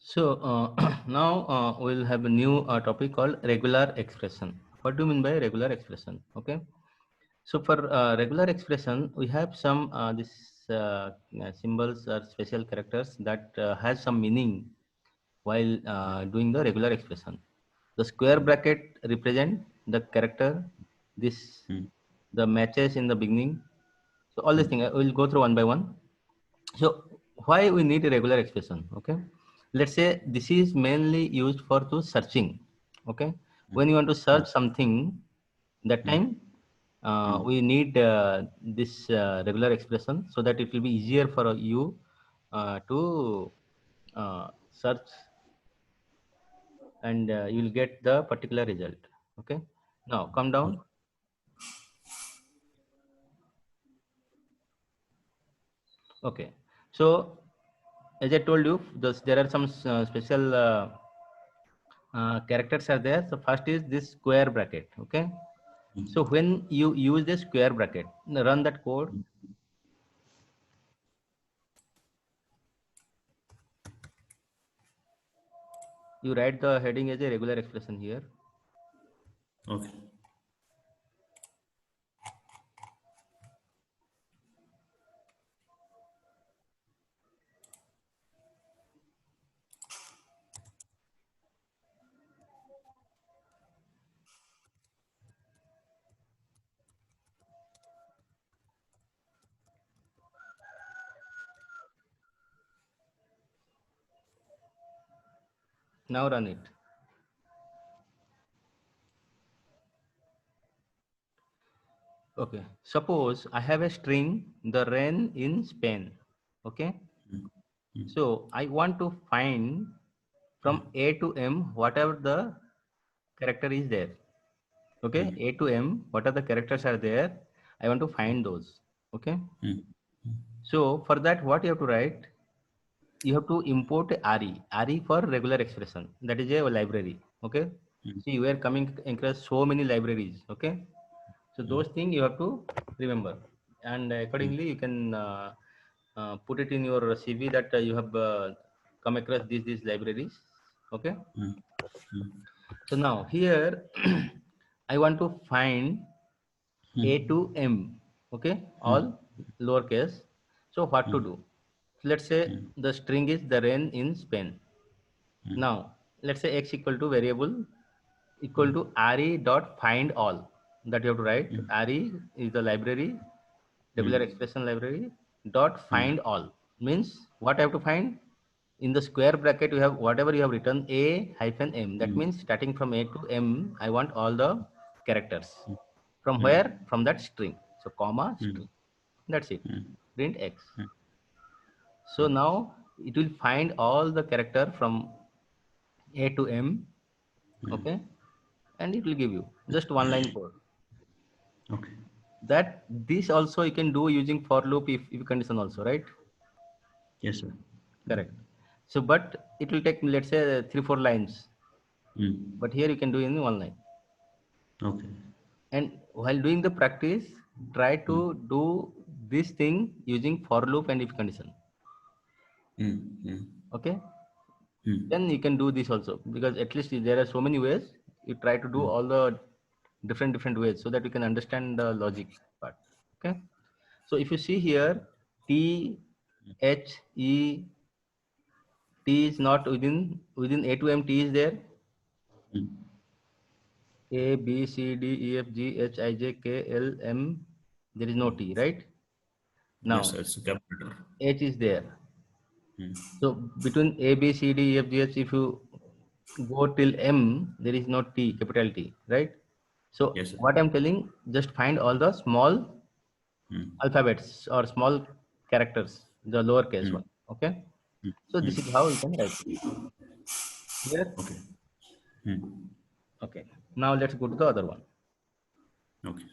So now we'll have a new topic called regular expression. What do you mean by regular expression? Okay. So for regular expression, we have some this symbols or special characters that has some meaning while doing the regular expression. The square bracket represent the character. This Hmm. the matches in the beginning. So all these Hmm. things I will go through one by one. So why we need a regular expression? Okay, let's say this is mainly used for to searching. Okay, when you want to Hmm. search something, that Hmm. time Hmm. we need this regular expression so that it will be easier for you to search and you will get the particular result. Okay, now come down. Okay, so as I told you, there are some special characters are there. So first is this square bracket. Okay, so when you use the square bracket, run that code. You write the heading as a regular expression here. Okay. Now run it. Okay, suppose I have a string, the rain in Spain. Okay, Hmm. Hmm. so I want to find from A to M whatever the character is there. Okay, A to M, what are the characters are there? I want to find those. Okay, Hmm. so for that, what you have to write? You have to import RE. RE for regular expression. That is a library. Okay. Hmm. See, we are coming across so many libraries. Okay. So those things you have to remember, and Hmm. accordingly you can put it in your CV that you have come across these libraries. Okay. Hmm. Hmm. So now here I want to find A Hmm. to M. Okay, all lowercase. So what to Hmm. do? Let's say Hmm. the string is the rain in Spain. Now let's say x equal to variable equal to re dot find all, that you have to write. Re is the library, regular expression library, dot find all means what I have to find. In the square bracket you have whatever you have written a hyphen m, that means starting from a to m I want all the characters. From where? From that string. So comma string, that's it. Print x. So now it will find all the character from a to m. Okay, and it will give you just one line code. Okay. That this also you can do using for loop if condition also, right? Yes, sir. Correct. So but it will take, let's say, 3 4 lines, Hmm. but here you can do in one line. Okay. And while doing the practice, try to do this thing using for loop and if condition. Hmm. Hmm. Okay, Hmm. then you can do this also, because at least there are so many ways. You try to do all the different ways so that you can understand the logic part. Okay, so if you see here, t h e, t is not within a to m. T is there. Hmm. A b c d e f g h I j k l m, there is no t, right? Yes, Now sir. It's a capital. h is there. Hmm. So between A, B, C, D, E, F, G, H, if you go till M, there is no T, capital T, right? So Yes, sir. what I'm telling, just find all the small Hmm. alphabets or small characters, the lowercase Hmm. one. Okay. Hmm. So Hmm. this is how you can write it. Clear? Okay. Hmm. Okay. Now let's go to the other one. Okay.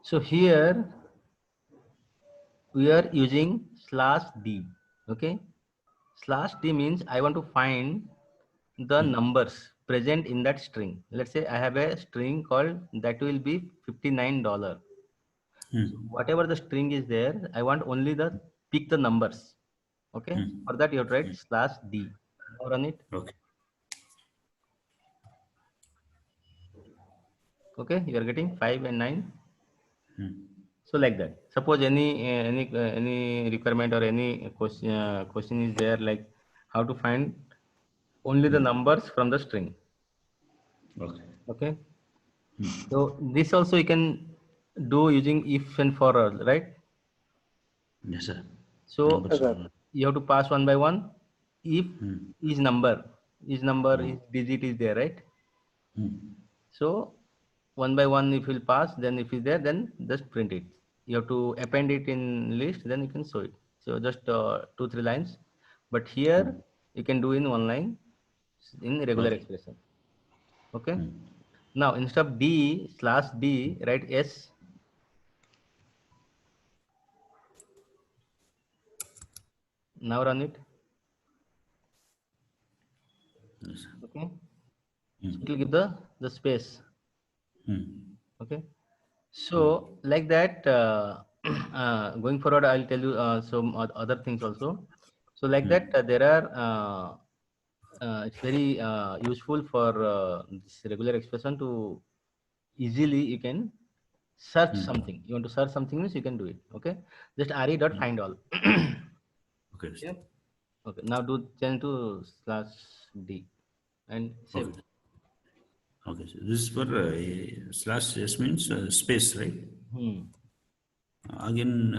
So here we are using /d. Okay, /d means I want to find the numbers present in that string. Let's say I have a string called that will be $59. So whatever the string is there, I want only the pick the numbers. Okay, for that you have to write /d. Now run it. Okay. Okay, you are getting 5 and 9. Hmm. So like that. Suppose any requirement or any question is there, like how to find only the numbers from the string. Okay. Okay. So this also you can do using if and for, right? Yes, sir. So Numbers are. you have to pass one by one. If is number is digit is there, right? So one by one, if you'll pass, then if it's there, then just print it. You have to append it in list, then you can show it. So just 2-3 lines. But here you can do in one line in regular Okay. expression. Okay. Now instead of D/D, write S. Now run it. Yes, sir. Okay. So it will give the space. Okay. So like that, going forward, I'll tell you some other things also. So like that, there are, it's very useful for this regular expression to easily you can search something. You want to search something means you can do it. Okay. Just re.find all. Okay. Yeah. Okay. Now do change to /d and save Okay. it. Okay. So this is for /s means space, right? Hmm. Again,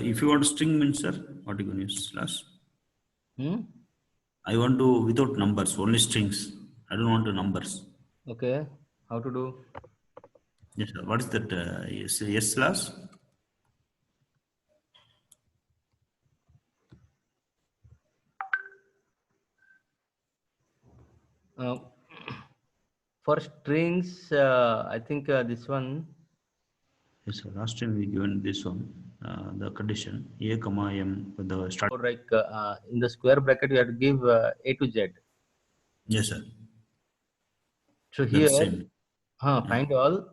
if you want string means, sir, what you can use slash? Hmm. I want to without numbers, only strings. I don't want the numbers. Okay. How to do? Yes, sir. What is that? Yes slash? Uh, for strings, I think this one. Yes, sir. Last time we given this one, the condition a comma m with the start. Or like in the square bracket, you have to give A to Z. Yes, sir. So That's here, same. find all,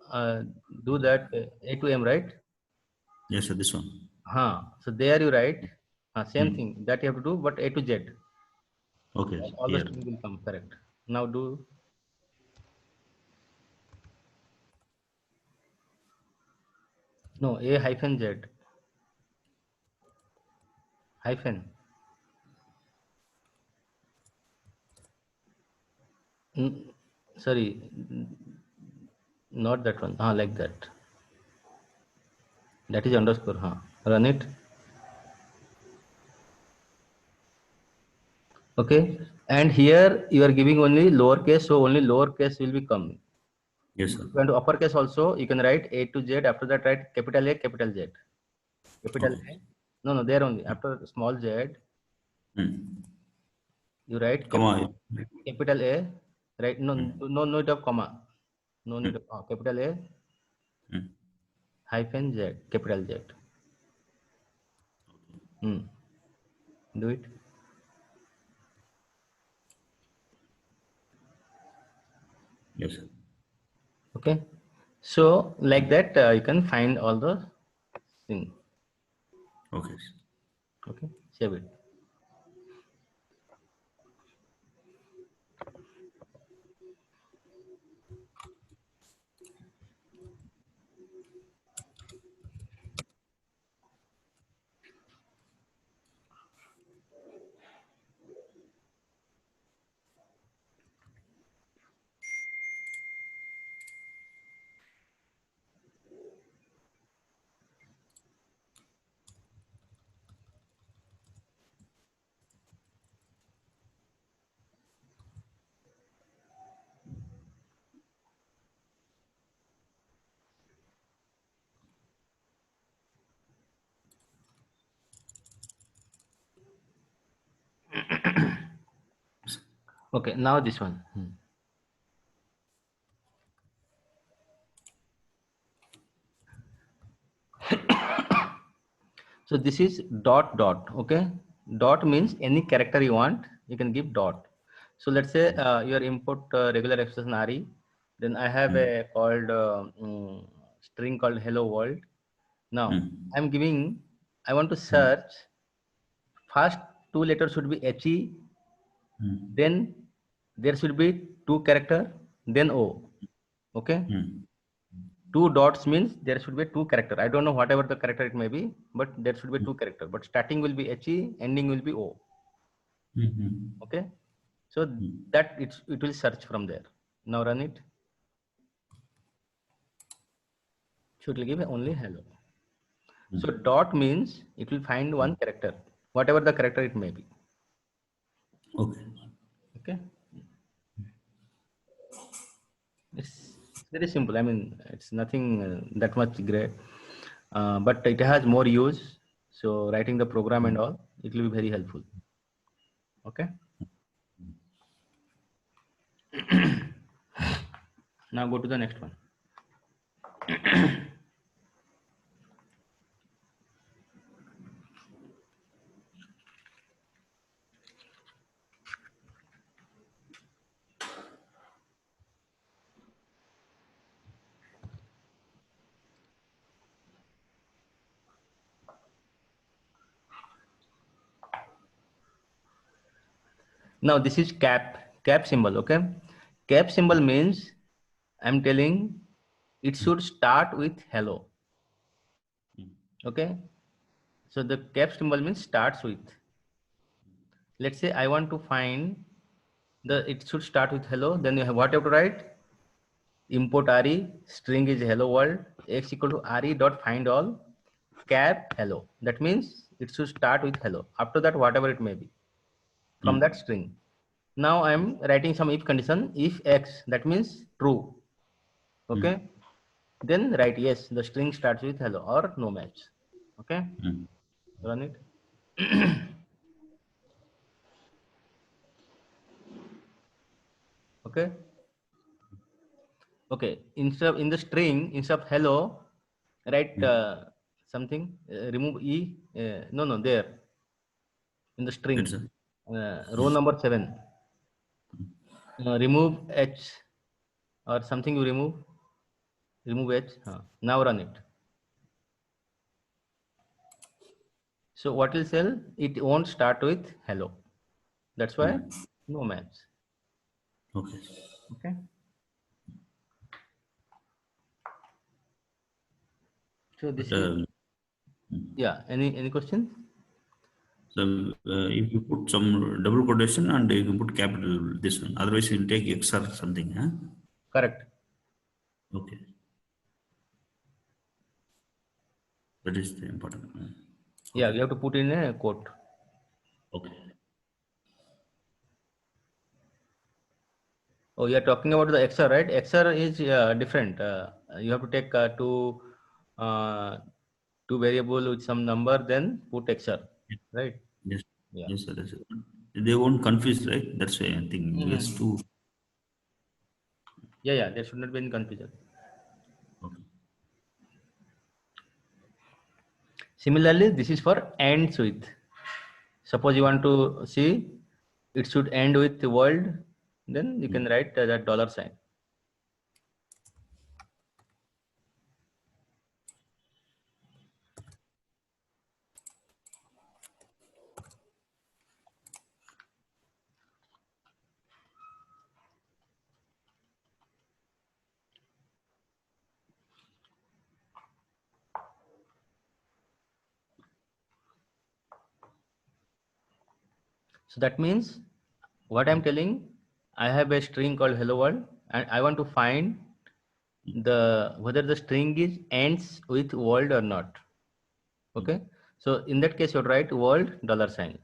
do that A to M, right? Yes, sir. This one. So there you write same thing that you have to do, but A to Z. Okay. All the Here. string will come correct. Now do no A hyphen Z hyphen. Sorry, not that one. Like that. That is underscore. Run it. Okay. And here you are giving only lowercase, so only lowercase will be coming. Yes, If sir. you want to uppercase also, you can write A to Z. After that, write capital A, capital Z. Capital Okay. A. No, there only. After small z, you write Comma. capital A. Right? No need of comma. No need of capital A hyphen Z. Capital Z. Do it. Yes, sir. Okay. So like that, you can find all the thing. Okay. Okay. Save it. Okay. Now this one. So this is dot dot. Okay, dot means any character you want, you can give dot. So let's say your input regular expression RE, then I have a called string called hello world. Now I'm giving, I want to search, first two letters should be HE, then there should be two character, then O. Okay. Two dots means there should be two character. I don't know whatever the character it may be, but there should be two character. But starting will be HE, ending will be O. Okay. So that it will search from there. Now run it. So it will give only hello. So dot means it will find one character, whatever the character it may be. Okay. Okay. It's very simple. I mean, it's nothing that much great, but it has more use. So writing the program and all, it will be very helpful. Okay. Now go to the next one. Now this is cap symbol. Okay. Cap symbol means I'm telling it should start with hello. Okay. So the cap symbol means starts with. Let's say I want to find it should start with hello. Then you have what you have to write? Import RE, string is hello world, x equal to RE dot find all, cap hello. That means it should start with hello. After that, whatever it may be from that string. Now I'm writing some if condition. If x, that means true. Okay. Then write yes, the string starts with hello or no match. Okay. Run it. Okay. Okay. Instead of in the string, instead of hello, write something. Remove e. No, there in the string. Row number 7. Remove h or something. You remove h. Now run it. So what will sell? It won't start with hello. That's why no match. Okay. Okay. So this is yeah. Any question? So if you put some double quotation and you can put capital this one, otherwise you will take X or something. Huh? Correct. Okay. That is the important. Yeah, you have to put in a quote. Okay. Oh, you are talking about the XOR, right? XOR is different. You have to take two variable with some number, then put XOR, right? Yes. Yeah. Yes, sir. Yes, sir. They won't confuse, right? That's why I think yes too. Yeah. There should not be any confusion. Okay. Similarly, this is for ends with. Suppose you want to see it should end with the world, then you can write that dollar sign. So that means what I'm telling, I have a string called hello world and I want to find whether the string is ends with world or not. Okay. So in that case, you write world dollar sign.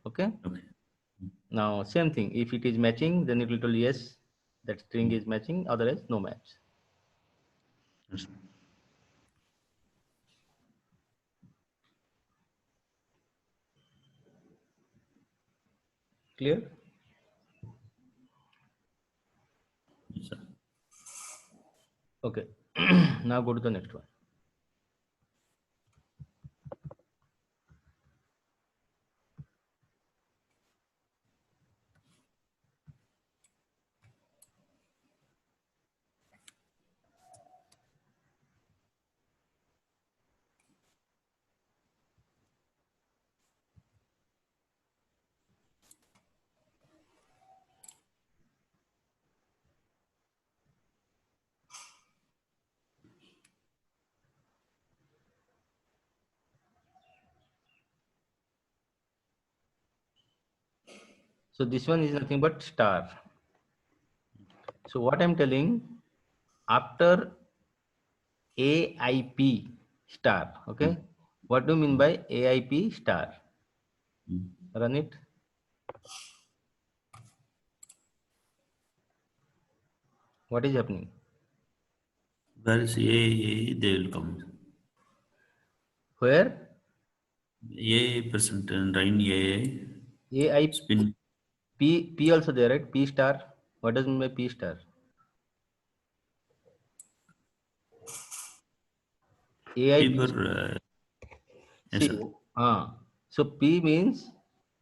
Okay. Okay. Now same thing. If it is matching, then it will tell yes, that string is matching. Otherwise, no match. Yes. Clear? Yes, sir. Okay. Now go to the next one. So this one is nothing but star. So what I'm telling, after AIP star, okay? What do you mean by AIP star? Run it. What is happening? Where is A, they will come. Where A percent and rain AIP spin. P also there, right? P star. What does mean by P star? AIP. Paper. Yes, See, sir. so P means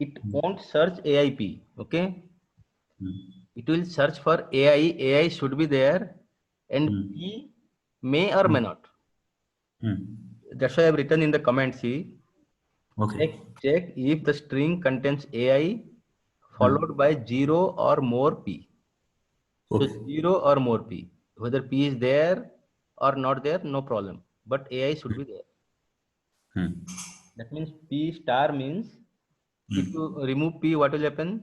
it won't search AIP. Okay, it will search for AI. AI should be there, and P may or may not. That's why I've written in the comment. See, Okay. check if the string contains AI followed by 0 or more P. So Okay. 0 or more P. Whether P is there or not there, no problem. But AI should be there. That means P star means if you remove P, what will happen?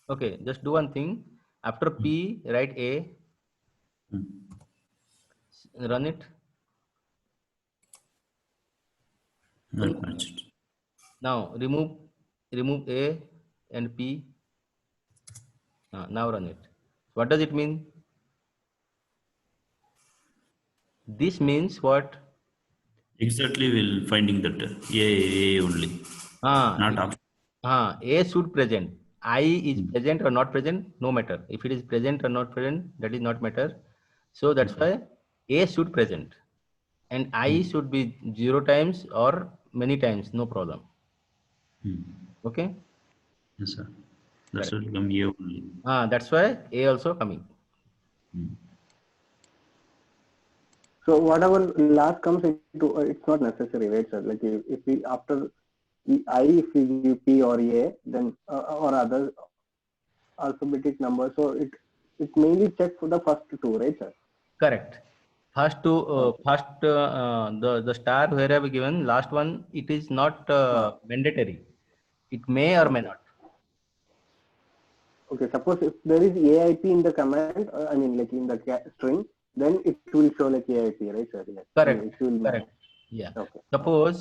Okay, just do one thing. After P, write A, run it. Not matched. Now remove A and P. Now run it. What does it mean? This means what? Exactly, we'll finding that A only, not It, option. A should present. I is present or not present, no matter. If it is present or not present, that is not matter. So that's why A should present. And I should be 0 times or many times, no problem. Okay? Yes, sir. That's Correct. will become A only. That's why A also coming. So whatever last comes into, it's not necessary, right, sir? Like if we after I, if we give P or A, then or other alphabetic number, so it mainly check for the first two, right, sir? Correct. First to Okay. the star where I have given last one, it is not mandatory. It may or may Okay. not. Okay. Suppose if there is AIP in the command, I mean like in the string, then it will show like AIP, right, sir? Yes. I mean Correct. it will match. Correct. Yeah. Okay. Suppose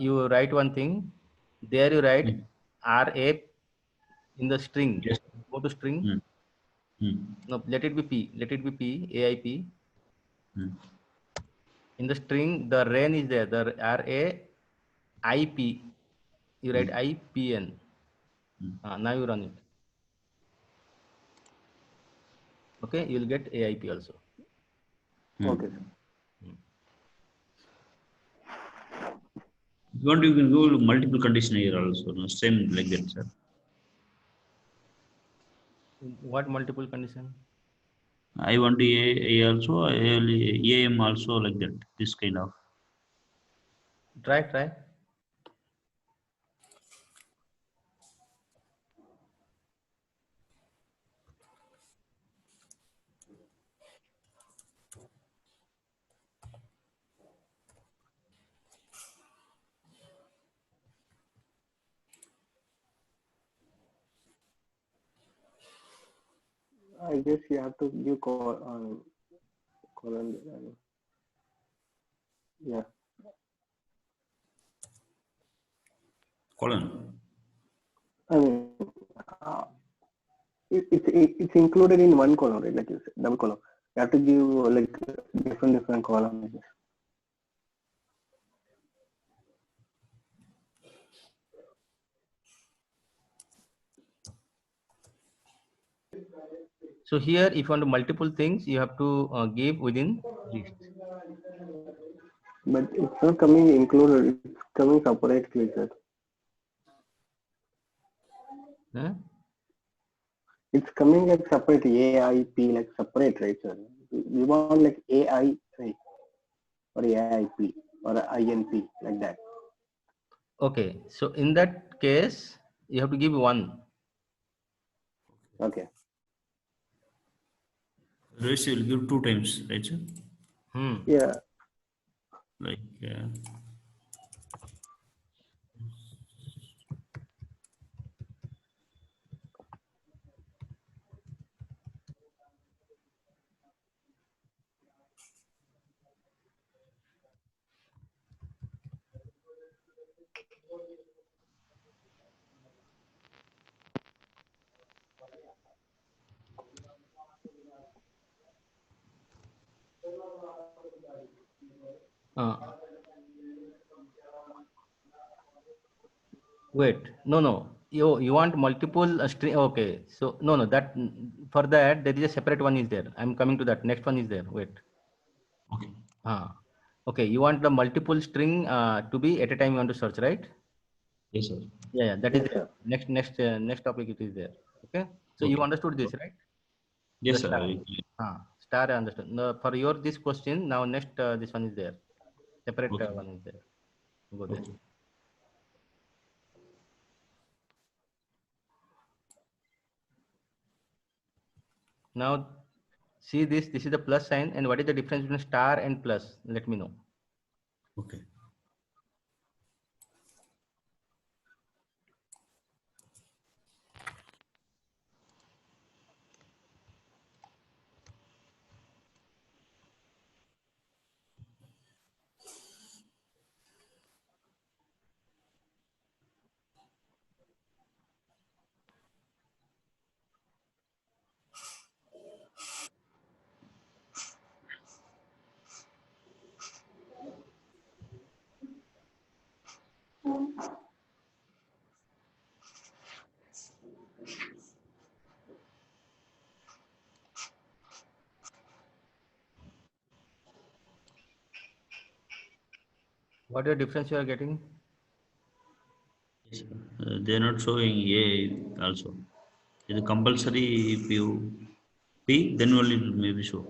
you write one thing. There you write RA in the string. Yes. Go to string. Hmm. No, let it be P. Let it be P. AIP. In the string, the rain is there. The RAIP. You write IPN. Now you run it. Okay, you will get AIP also. Okay, sir. If you want, you can go to multiple condition here also. No? Same like that, sir. What multiple condition? I want A also, AM also like that. This kind of. Try. I guess you have to give colon. Yeah. Colon. I mean, uh, it's included in one column, right? Like you said, double column. You have to give like different columns. So here, if you want to multiple things, you have to give within list. But it's not coming included. It's coming separately, sir. Huh? It's coming like separate AIP, like separate, right, sir? We want like AI, right? Or AIP or INP, like that. Okay, so in that case, you have to give one. Okay. Otherwise, you will give 2 times, right, sir? Yeah. Like Uh, wait, no. You want multiple string? Okay, so no. That for that there is a separate one is there. I'm coming to that. Next one is there. Wait. Okay. Okay. You want the multiple string to be at a time. You want to search, right? Yes, sir. Yeah. That is Yes, there. sir. Next topic. It is there. Okay. So you Okay. understood this, right? The Yes, sir. star. Star. I understood. No, for your this question now. Next this one is there. Separate Okay. one is there. Go there. Okay. Now see this. This is the plus sign. And what is the difference between star and plus? Let me know. Okay. What is the difference you are getting? Yes, sir. They're not showing A also. Is it compulsory if you P, then only it will maybe show.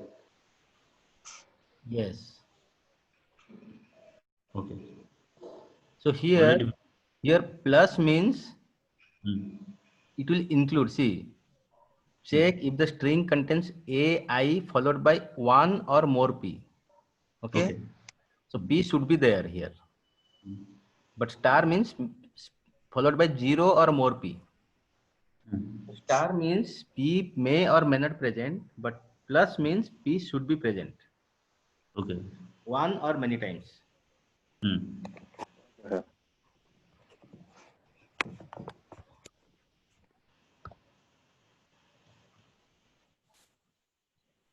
Yes. Okay. So What is here, the plus means hmm. it will include. See, check if the string contains AI followed by one or more P. Okay. Okay. So P should be there here. But star means followed by zero or more P. Star means P may or may not present, but plus means P should be present. Okay. One or many times. Hmm. Yeah.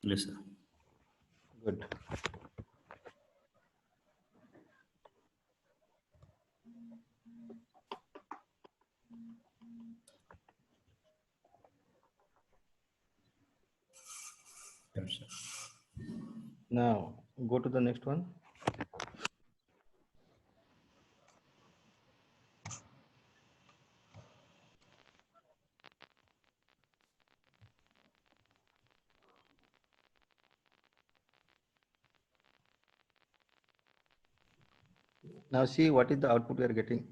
Yes, sir. Good. Yes, sir. Now go to the next one. Now see what is the output we are getting.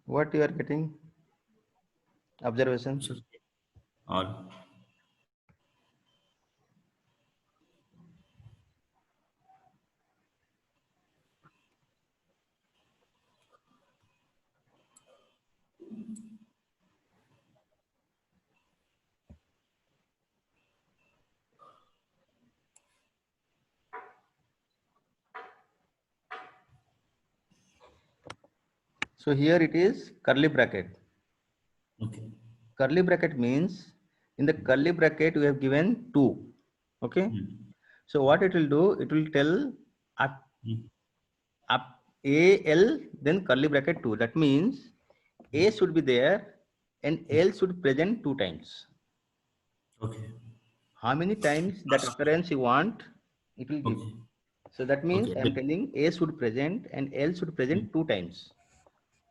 What you are getting? Observation. Sir, all. So here it is curly bracket. Okay. Curly bracket means in the curly bracket we have given 2. Okay. So what it will do, it will tell up AL then curly bracket 2. That means A should be there and L should present 2 times. Okay. How many times that occurrence you want, it will give. Okay. So that means Okay. I am telling A should present and L should present 2 times.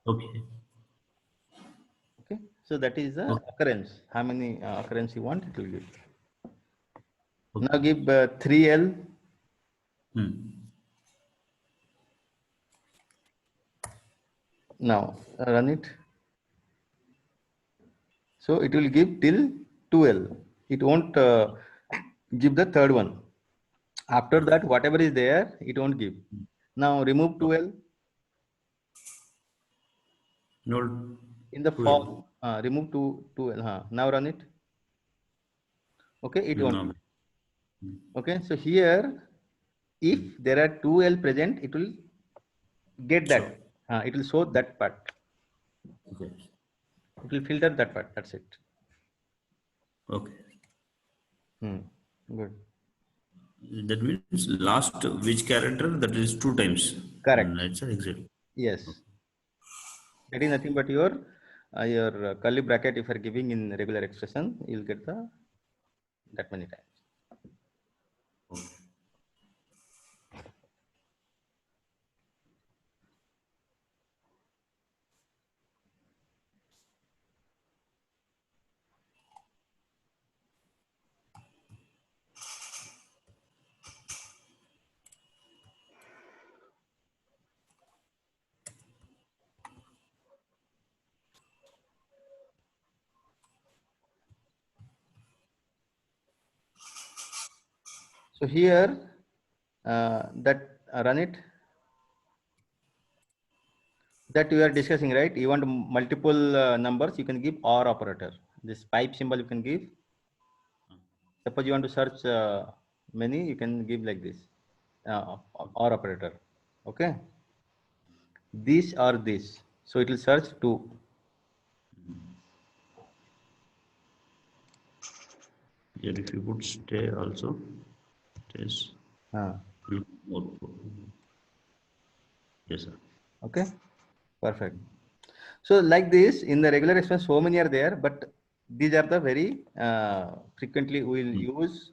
Okay. Okay. So that is the Okay. occurrence. How many occurrence you want, it will give. Okay. Now give 3L. Now run it. So it will give till 2L. It won't give the third one. After that, whatever is there, it won't give. Now remove 2L. No. In the 2L. form, remove 2L. Now run it. Okay, it won't. No. Okay, so here, if there are 2L present, it will get that. It will show that part. Okay. It will filter that part. That's it. Okay. Good. That means last which character, that is 2 times. Correct. That's exactly. Yes. That is nothing but your curly bracket. If you are giving in regular expression, you'll get the that many times. Okay. So here, that run it. That we are discussing, right? You want multiple numbers, you can give OR operator. This pipe symbol you can give. Suppose you want to search many, you can give like this, OR operator. Okay. This or this. So it will search 2. Here if you put stay also, stays. Yes, sir. Okay. Perfect. So like this, in the regular expression, so many are there, but these are the very frequently we will use.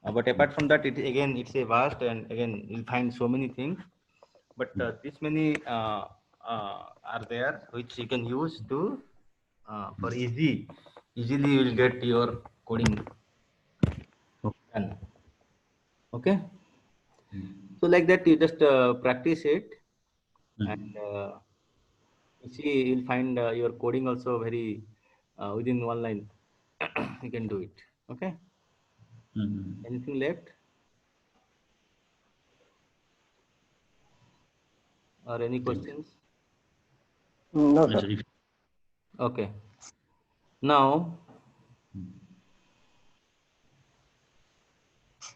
But apart from that, it's a vast, and again you'll find so many things. But this many are there which you can use to for easily you will get your coding done. Okay. So like that, you just practice it, and you see you'll find your coding also very within one line. You can do it. Okay. Anything left or any questions? No, Yes, sir. sir. Okay. Now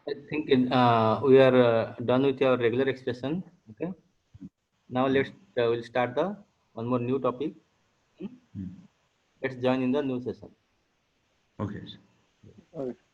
I think we are done with our regular expression. Okay. Now we'll start the one more new topic. Let's join in the new session. Okay. Okay.